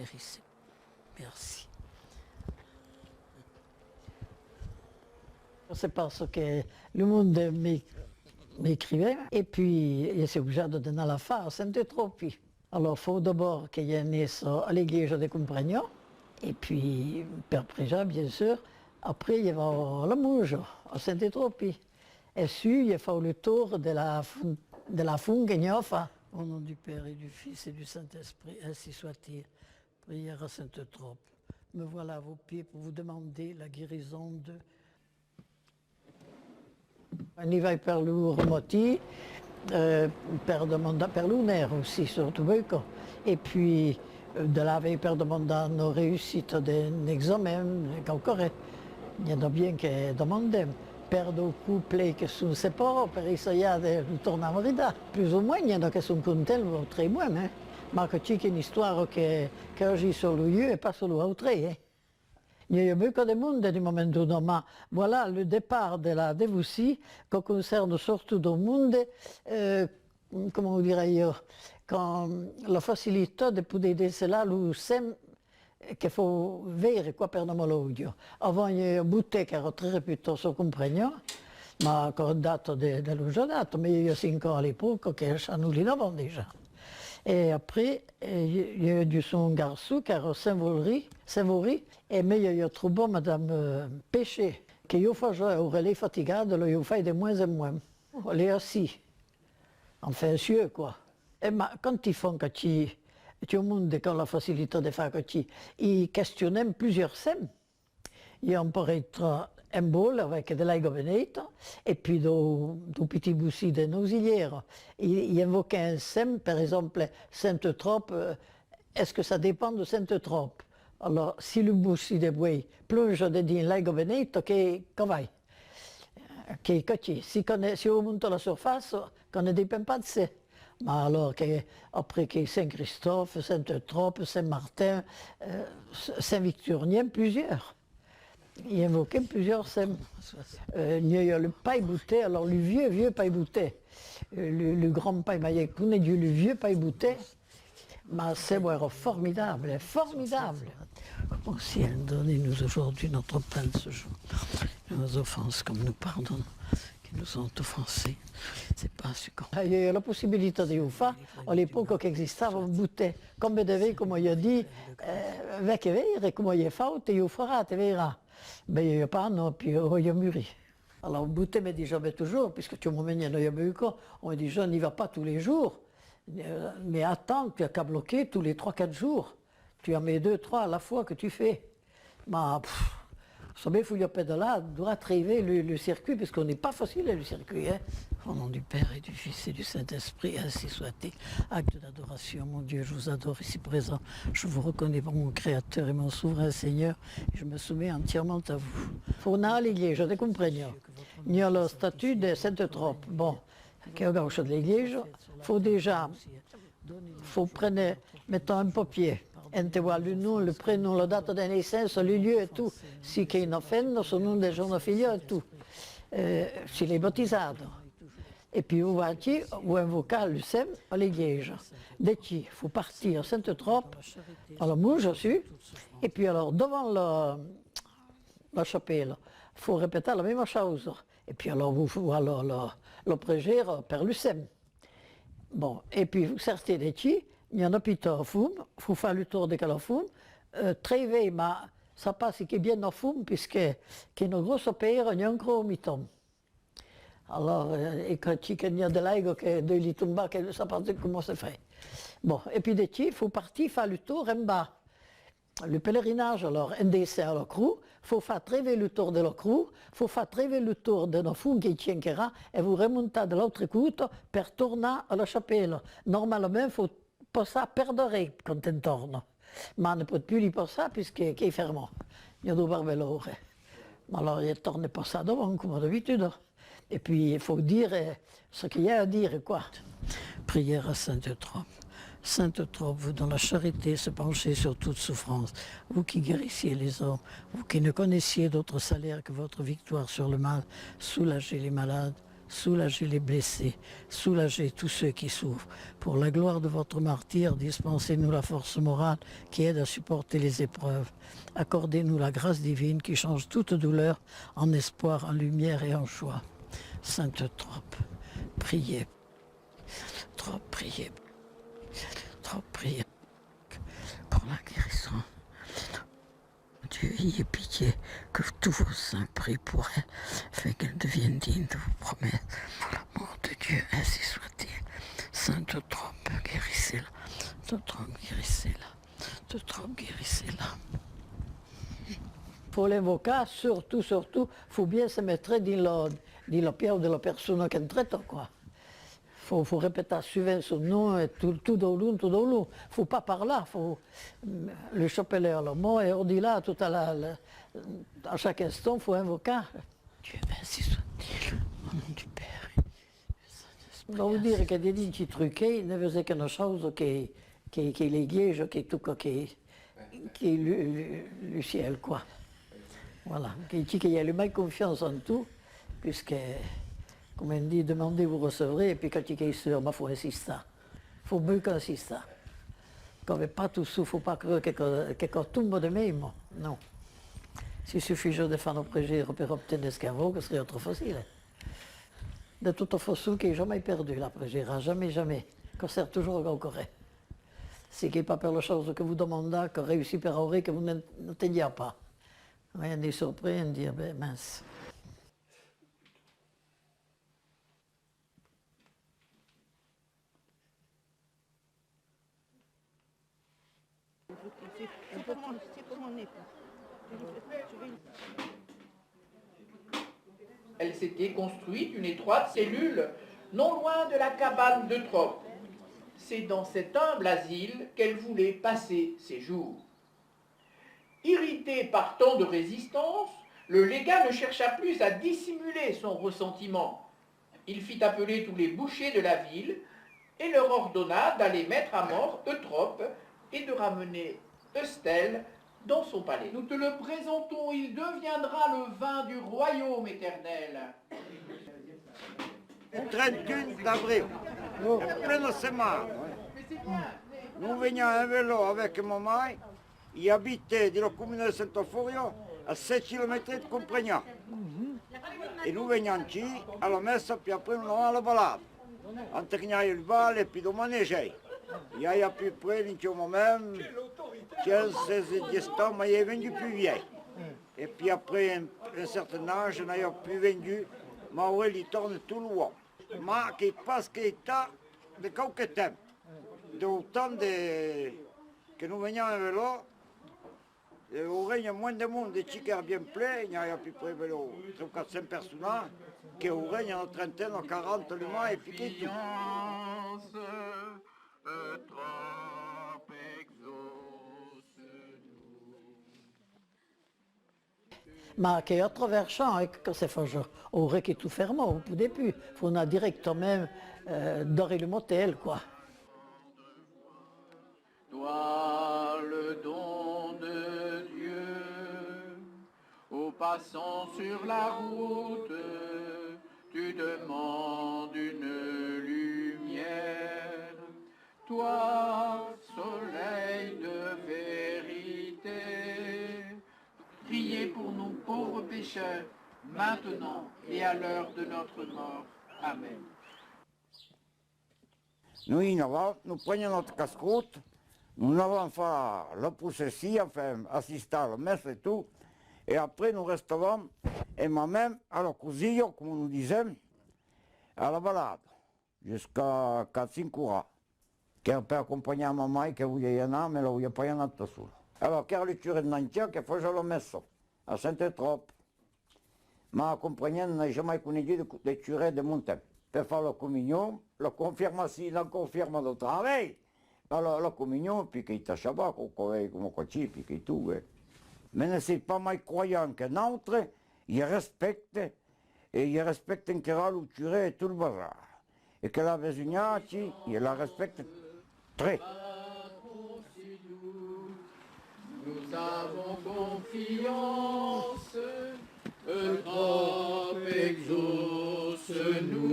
guérissez. Merci. C'est parce que le monde m'écrivait et puis il s'est obligé de donner la face, c'était trop. Alors il faut d'abord qu'il y ait naissance à l'église de Compagnon et puis Père Préja bien sûr. Après il va à la mouche, à Saint-Étropie. Et su, il fait le tour de la fungue qu'il y a fait. Au nom du Père et du Fils et du Saint-Esprit, ainsi soit-il. Prière à Sainte-Trope. Me voilà à vos pieds pour vous demander la guérison de... On y va Père Lourmoti, Père de Mandat, Père Lunaire aussi, surtout beaucoup. Et puis, de la veille Père de Mandat, nos réussites d'un examen, encore, il y en a bien qui demandent. Père de couple qui sont séparés, per essayer de retourner à Merida. Plus ou moins, il y en a qui sont contents, très moins. Hein. Mais c'est une histoire qui agit sur le lieu et pas sur l'autre. Hein. Il y a beaucoup de monde du moment où mais voilà le départ de la dévotie qui concerne surtout le monde, comment dirais-je, quand la facilité de pouvoir aider cela, le sem qu'il faut vedere qua per l'audio. Avant il y a une bouteille qui era très réputée sur Compagnon, ma che ho dato dello dato, mais il y a 5 ans à l'époque che ci hanno avant déjà. Et après, il y a eu son garçon qui era Saint-Vaury, et mais il y a trouvé Madame Péché, que io faisais, elle est fatiguée, je fais de moins en moins. Elle est assise, enfin, cieux quoi. Et quand ils font que tu au monde qui a la facilité de faire que ils questionnent plusieurs thèmes. Il peut être un bol avec de l'aigua benedetta et puis du petit boussi de auxiliaires. Il invoque un thème, par exemple, Sainte-Trope, est-ce que ça dépend de Sainte-Trope? Alors, si le boussi de bois plonge dans l'aigua benedetta, qu'en va? Si on monte à la surface, qu'on ne dépend pas de ça. Mais alors, après que Saint-Christophe, Sainte-Trope, Saint-Martin, Saint-Victorien, plusieurs. Il invoquait plusieurs saints. Il y a le paille-boutet, alors le vieux paille-boutet, le grand paille-maillet, le vieux paille-boutet, mais c'est formidable, formidable. Ô ciel, donnez-nous aujourd'hui notre pain de ce jour. Nos offenses comme nous pardonnons qui nous ont offensés. C'est pas succombe. Il y a la possibilité de le faire. À l'époque, il existait un boutet. Comme devait, comme il a dit, avec et comme il a fait, il fera, tu verras. Mais il n'y a pas, non, puis il a mûri. Alors, le boutet me dit jamais toujours, puisque tu m'emmènes, il y a eu quoi. On me dit, je n'y vais pas tous les jours, mais attends, tu n'as qu'à bloquer tous les 3-4 jours. Tu en mets 2-3 à la fois que tu fais. Mais, il faut y aller de là, doit trouver le circuit, parce qu'on n'est pas facile le circuit. Hein. Au nom du Père et du Fils et du Saint-Esprit, ainsi soit-il. Acte d'adoration, mon Dieu, je vous adore ici présent. Je vous reconnais pour mon Créateur et mon souverain Seigneur. Et je me soumets entièrement à vous. Fourna à l'église, je te comprends. Il y a le statut de Sainte-Trope. Bon, qui est au gauche de l'église, il faut déjà, prendre, mettons un papier. On te voit le nom, le prénom, la date de naissance, le lieu et tout. Si il y a une offense, son nom de jeune figlio et tout. S'il est baptisé. Et puis vous voyez, vous invoquez le SEM à l'église. Dès qu'il faut partir à Sainte-Trope, à la mouche aussi, et puis alors devant la chapelle, il faut répéter la même chose. Et puis alors vous le prêcher par le SEM. Bon, et puis vous sortez d'ici, il y a un hôpital fume, il faut faire le tour de la fume, très vite, mais ça passe qui est bien dans fume, puisque qu'il y a une grosse opère, il y a un gros miton. Alors, et quand il y a de l'aigua qui de lui tombe, ça part comment ça fait. Bon, et puis d'ici, il faut partir faire le tour en bas. Le pèlerinage, alors, un dessert à la croix, il faut faire traver le tour de la croix, il faut faire traver le tour de la foule qui tient et vous remontez de l'autre côté pour tourner à la chapelle. Normalement, il faut passer perdre quand on tourne. Mais on ne peut plus y passer puisqu'il est fermé. Il y a deux barbelores. Alors, il ne tourne pas ça devant, comme d'habitude. Et puis, il faut dire ce qu'il y a à dire, quoi. Prière à Sainte-Trope. Sainte-Trope, vous dont la charité se penchez sur toute souffrance, vous qui guérissiez les hommes, vous qui ne connaissiez d'autre salaire que votre victoire sur le mal, soulagez les malades, soulagez les blessés, soulagez tous ceux qui souffrent. Pour la gloire de votre martyr, dispensez-nous la force morale qui aide à supporter les épreuves. Accordez-nous la grâce divine qui change toute douleur en espoir, en lumière et en joie. Sainte Trope, priez. Trop priez. Trop priez pour la guérison. Dieu, ayez pitié, que tous vos saints prient pour elle, fait qu'elle devienne digne de vos promesses. Pour l'amour de Dieu, ainsi soit-il. Sainte Trope, guérissez-la. Sainte Trope, guérissez-la. Sainte Trope, guérissez-la. Pour l'avocat, surtout, il faut bien se mettre dans la pied de la personne qui traite, quoi. Faut répéter souvent son nom et tout dans l'un. Il faut pas par là, faut le chapelet à la main et on dit là, à chaque instant, il faut invoquer. Dieu, ainsi soit-il. Au nom du Père. Je dois vous dire que des petits trucs, ne faisait qu'une chose qui les guide, qui est tout, qui est le ciel, quoi. Voilà, qu'il y a le même confiance en tout, puisque, comme on dit, demandez, vous recevrez, et puis quand il est sûr, il faut insister. Il faut mieux qu'insister. Quand on ne veut pas tout ça, il ne faut pas croire que tombe de même. Non. S'il suffit juste de faire nos préjugés pour obtenir ce qu'il vaut, ce serait trop facile. De toute façon, qui n'est jamais perdu, la préjugera, jamais, jamais. Qu'on sert toujours encore. C'est qui n'est pas pour la chose que vous demandez, qu'on réussit par aurait, que vous n'atteignez pas. On est surpris, on dit, ben mince. Elle s'était construite une étroite cellule non loin de la cabane de Trope. C'est dans cet humble asile qu'elle voulait passer ses jours. Irrité par tant de résistance, le légat ne chercha plus à dissimuler son ressentiment. Il fit appeler tous les bouchers de la ville et leur ordonna d'aller mettre à mort Eutrope et de ramener Eustelle dans son palais. Nous te le présentons, il deviendra le vin du royaume éternel. 31 d'avril, en pleine semaine, nous venions en vélo avec maman, il habitait dans la commune de Santoforio, à 7 km de Comprignan. Et nous venions ici à la messe, puis après nous allons à la balade. On terminait le bal et puis nous mangeait. Il y a à peu près, même, 15-16 distants, mais il est venu plus vieil. Et puis après un certain âge, on a plus vendu, mais il tourne tout loin. Mais qui passe qu'il était de quelques temps. De autant que nous venions en vélo, il y a moins de monde, des chickers bien pleins, il y a à peu près 300-400 personnes, qui auraient une trentaine, 40 le mois et puis qui tout. Mais qu'il y a travers champs, quand c'est fort, on aurait qui tout fermé, on ne pouvait plus. Il faut directement même dorer le motel, quoi. Toi, le don de Dieu, aux passants sur la route, tu demandes une lumière. Toi, soleil de vérité, priez pour nous pauvres pécheurs, maintenant et à l'heure de notre mort. Amen. Nous innovons, nous prenions notre casse-croûte, nous avons fait la procession, enfin, assister à la messe et tout, et après nous restons, et moi-même, à la cousine, comme on nous disait, à la balade, jusqu'à 4-5 heures, qui a pas accompagné à maman et qui voulait y en avoir, mais là où il n'y a pas y en a tout seul. Alors, car le curé de Nantia, qui faisait la messe, à Sainte-Trope, m'a accompagné, n'a jamais connu de curé de mon temps. Pour faire la communion, la confirmation, la confirme de travail, la communion, puis qu'il t'a Shabbat, comme cochi, puis qu'il tout. Mais c'est pas mal croyant qu'un autre, il respecte, et il respecte un kéral ou curé et tout le bazar. Et que la Vésugnati, il la respecte très. Nous avons confiance, Eutrope exauce-nous.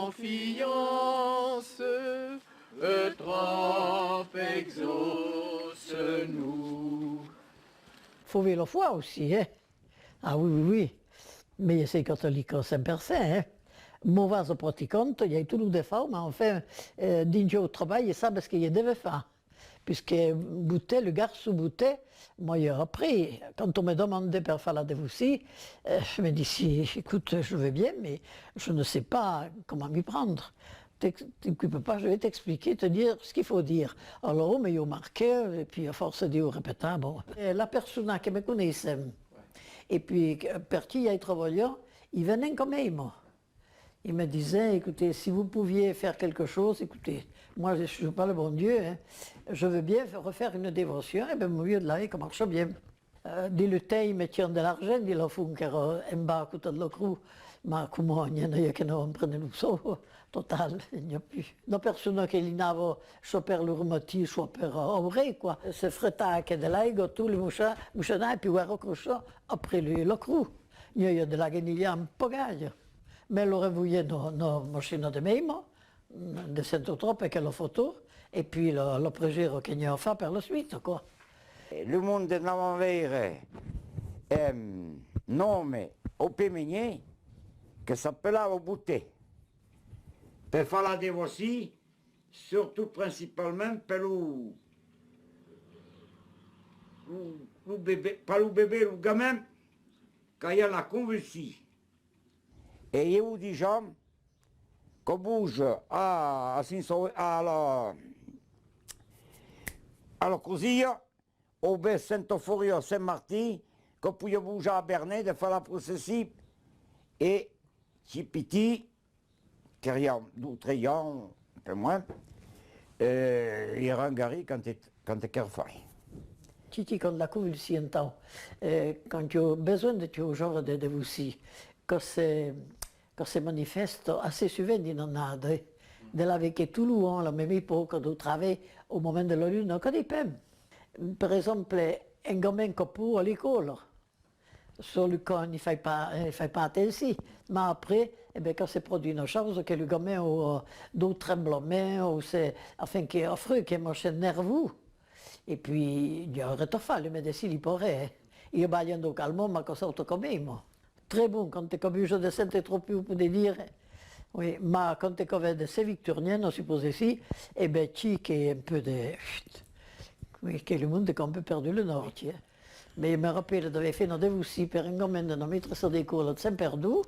confiance, trop exauce-nous. Faut vivre la foi aussi, hein. Ah oui, oui, oui. Mais c'est catholique sempre, hein. Mauvais pratiquante, il y a tout le défaut, mais enfin, d'indiens au travail, ça parce qu'il y a des femmes. Puisque bouté, le garçon bouté, moi j'ai appris, quand on me demandait pour faire la dévotion, je me dis, si, écoute, je veux bien, mais je ne sais pas comment m'y prendre. T'occupe pas, je vais t'expliquer, te dire ce qu'il faut dire. Alors, mais ils marqué, et puis à force de répéter, bon. Et la personne qui me connaissait, et puis per qui il travaillait, il venait comme moi. Il me disait, écoutez, si vous pouviez faire quelque chose, écoutez, moi je ne suis pas le bon Dieu, hein, je veux bien refaire une dévotion, et bien au milieu de la vie, ça marche bien. Di luttei mi tient de l'argent, di la fun che ero in bacco della cru, ma come ogni io che non prende lo so, total, il n'y a plus. La persona che li navo, soit per l'urmati, soit per aurei, quoi. Se fretta che de l'aigo, tu le muscianai, puis guardo cruscio, après lui, la cru. Io de la geniglia un po' gaglio. Mais l'aurait voulu no machine de même, de Saint-Eutrope et la photo, et puis le projet che ne a fait par la suite, quoi. Le monde non avere un nome o femminile che s'appellava Boutet. Per fare la dévotion, surtout principalement per le bébé, pas le bébé, le gamin, quand il y a la convulsie. Et il y a eu des gens qui bougent à la Cousilla, au Bé Saint-Ophorio, Saint-Martin, qu'on pouvait bouger à Bernay, de faire la procession, et petit petit, qui a 2-3 ans, un peu moins, il est rangari quand il est fait. Titi, quand la convulsion, quand tu as besoin de ce genre de dévotion, quand c'est manifeste assez souvent, il en a de la vécu tout le monde, la même époque, de travailler au moment de la lune, quand il peut. Par exemple, un gamin qui peut à l'école, sur le camp, il ne fait pas attention. Mais après, eh bien, quand c'est produit une chose, que le gamin a d'autres tremblements, ou c'est, enfin, qui est affreux, qui est marché nerveux. Et puis, il y a un retard, le médecin, il pourrait. Il est baillando calmement, mais comme ça, comme moi. Très bon, quand tu es comme je de Saint-Trop, vous pouvez dire. Oui, mais quand tu es comme de ces victoriens, on suppose ici, eh bien, qui est un peu de. Oui, que le monde est un peu perdu le nord, tiens. Mais je me rappelle d'avoir fait une dévotion pour un gamin de la maîtresse d'école de Saint-Perdou,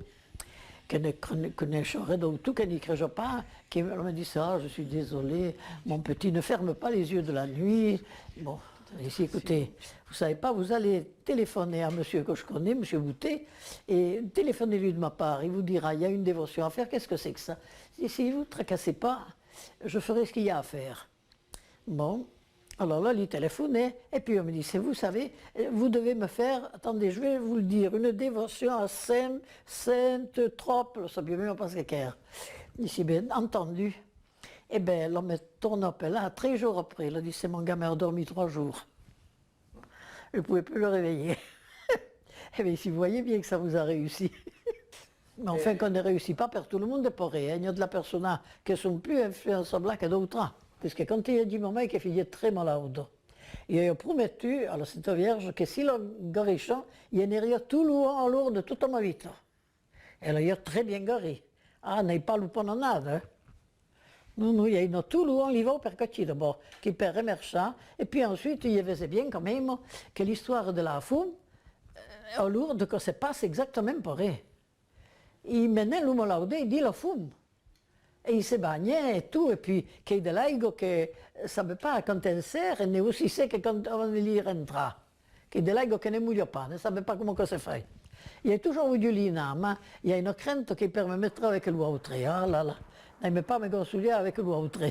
qui ne connaissait tout, qui n'y croyait pas, qui me dit ça, je suis désolé, mon petit, ne ferme pas les yeux de la nuit. Bon, ici, écoutez, vous ne savez pas, vous allez téléphoner à monsieur que je connais, monsieur Boutet, et téléphonez-lui de ma part, il vous dira, il y a une dévotion à faire, qu'est-ce que c'est que ça? Si vous ne tracassez pas, je ferai ce qu'il y a à faire. Bon. Alors là, il téléphonait, et puis on me dit, vous savez, vous devez me faire, attendez, je vais vous le dire, une dévotion à Sainte-Trope, je ne sais même pas ce qu'elle est. Ici, bien entendu. Eh bien, l'homme me tourne up là, 3 jours après, il a dit, c'est mon gamin a dormi 3 jours. Je ne pouvais plus le réveiller. Eh bien, si vous voyez bien que ça vous a réussi. Mais enfin, qu'on ne réussit pas, pour tout le monde est pareil. Il y a de la personne qui sont plus influençables que d'autres. Parce que quand il a dit maman qu'il était très malade, il a promis à la Sainte Vierge que si le guérissait, il irait tout loin en Lourdes toute ma vie. Elle a très bien guéri. Ah, n'est pas le pas de nada. Hein. Non, il y a tout loin l'hiver per petit d'abord, qui peut remercier. Et puis ensuite, il faisait bien quand même que l'histoire de la femme, à Lourdes, que se passe exactement pareil. Il menait le malade, il dit la femme. Et il se bagnait et tout, et puis qu'il y a de l'aigo qui ne savait pas quand elle sert, et n'est aussi sait que quand on y rentra. Qu'il y a de l'aigo qui ne mouille pas, ne savait pas comment ça se fait. Il y a toujours eu du lina, mais il y a une crainte qui peut me mettre avec l'autre. Ah là là, il ne pas me consoler avec l'autre.